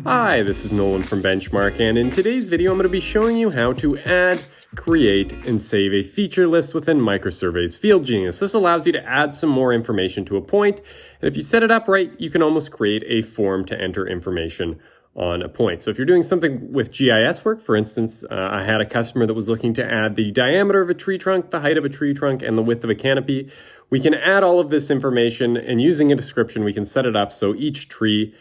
Hi, this is Nolan from Benchmark, and in today's video I'm going to be showing you how to add, create, and save a feature list within MicroSurvey's FieldGenius. This allows you to add some more information to a point, and if you set it up right, you can almost create a form to enter information on a point. So if you're doing something with GIS work, for instance, I had a customer that was looking to add the diameter of a tree trunk, the height of a tree trunk, and the width of a canopy. We can add all of this information, and using a description, we can set it up so each tree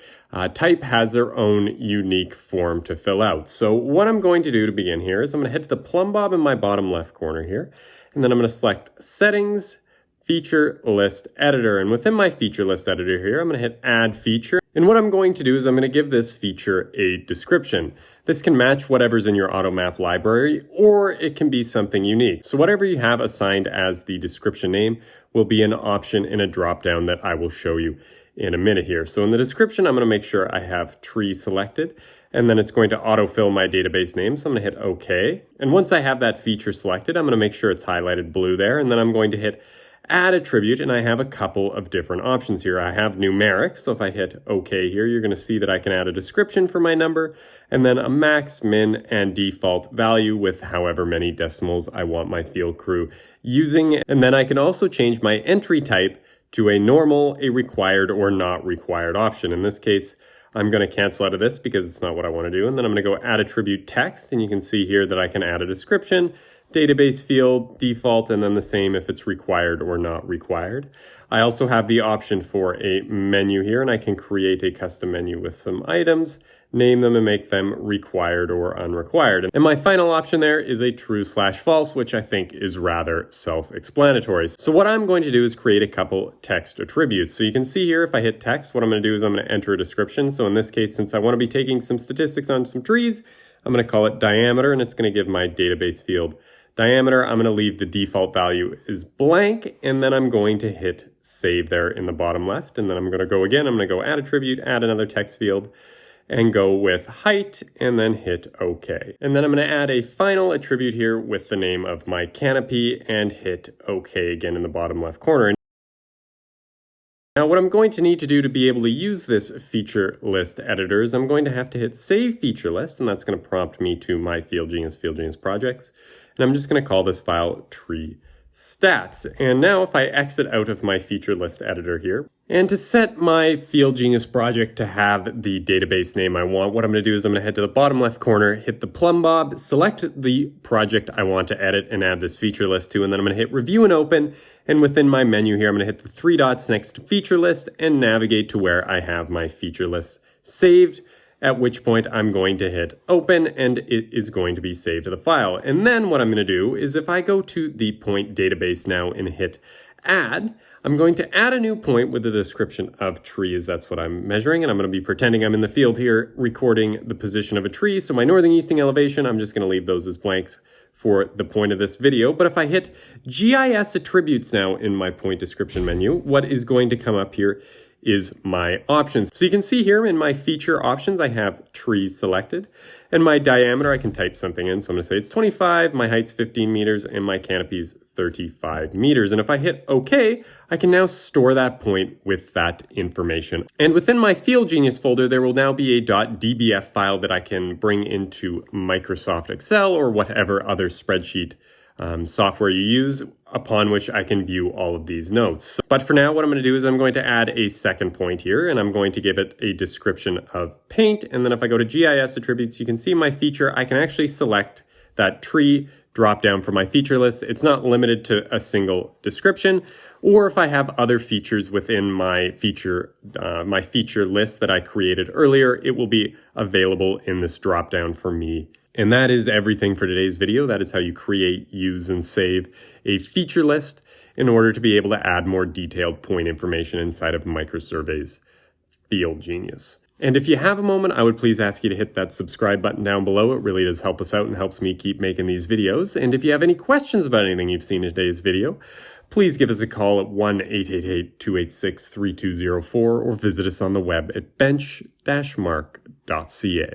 type has their own unique form to fill out. So what I'm going to do to begin here is I'm going to head to the plumb bob in my bottom left corner here, and then I'm going to select Settings, Feature List Editor. And within my feature list editor here, I'm going to hit Add Feature. And what I'm going to do is I'm going to give this feature a description. This can match whatever's in your AutoMap library, or it can be something unique. So whatever you have assigned as the description name will be an option in a dropdown that I will show you in a minute here. So in the description, I'm going to make sure I have tree selected, and then it's going to autofill my database name. So I'm going to hit OK. And once I have that feature selected, I'm going to make sure it's highlighted blue there, and then I'm going to hit Add Attribute, and I have a couple of different options here. I have numeric, so if I hit OK here, you're going to see that I can add a description for my number, and then a max, min, and default value with however many decimals I want my field crew using. And then I can also change my entry type to a normal, a required, or not required option. In this case, I'm going to cancel out of this because it's not what I want to do. And then I'm going to go Add Attribute Text, and you can see here that I can add a description, database field, default, and then the same if it's required or not required. I also have the option for a menu here, and I can create a custom menu with some items, name them, and make them required or unrequired. And my final option there is a true/false, which I think is rather self-explanatory. So what I'm going to do is create a couple text attributes. So you can see here, if I hit text, what I'm going to do is I'm going to enter a description. So in this case, since I want to be taking some statistics on some trees, I'm going to call it diameter, and it's going to give my database field diameter. I'm going to leave the default value is blank, and then I'm going to hit save there in the bottom left. And then I'm going to go again. I'm going to go add attribute, add another text field, and go with height, and then hit OK. And then I'm going to add a final attribute here with the name of my canopy and hit OK again in the bottom left corner. Now what I'm going to need to do to be able to use this feature list editor is I'm going to have to hit Save Feature List, and that's going to prompt me to my FieldGenius projects. And I'm just going to call this file tree stats. And now if I exit out of my feature list editor here, and to set my FieldGenius project to have the database name I want, what I'm going to do is I'm going to head to the bottom left corner, hit the plumb bob, select the project I want to edit and add this feature list to, and then I'm going to hit Review and Open. And within my menu here, I'm going to hit the three dots next to Feature List and navigate to where I have my feature list saved, at which point I'm going to hit Open, and it is going to be saved to the file. And then what I'm going to do is if I go to the point database now and hit Add, I'm going to add a new point with the description of trees. That's what I'm measuring, and I'm going to be pretending I'm in the field here recording the position of a tree. So my northern easting elevation, I'm just going to leave those as blanks for the point of this video. But if I hit GIS attributes now in my point description menu, what is going to come up here is my options. So you can see here in my feature options, I have trees selected, and my diameter, I can type something in. So I'm going to say it's 25, my height's 15 meters, and my canopy's 35 meters. And if I hit OK, I can now store that point with that information. And within my FieldGenius folder, there will now be a .dbf file that I can bring into Microsoft Excel or whatever other spreadsheet software you use, upon which I can view all of these notes. But for now, what I'm going to do is I'm going to add a second point here, and I'm going to give it a description of paint. And then if I go to GIS attributes, you can see my feature. I can actually select that tree drop down for my feature list. It's not limited to a single description. Or if I have other features within my feature list that I created earlier, it will be available in this drop down for me. And that is everything for today's video. That is how you create, use, and save a feature list in order to be able to add more detailed point information inside of MicroSurvey's FieldGenius. And if you have a moment, I would please ask you to hit that subscribe button down below. It really does help us out and helps me keep making these videos. And if you have any questions about anything you've seen in today's video, please give us a call at 1-888-286-3204 or visit us on the web at bench-mark.ca.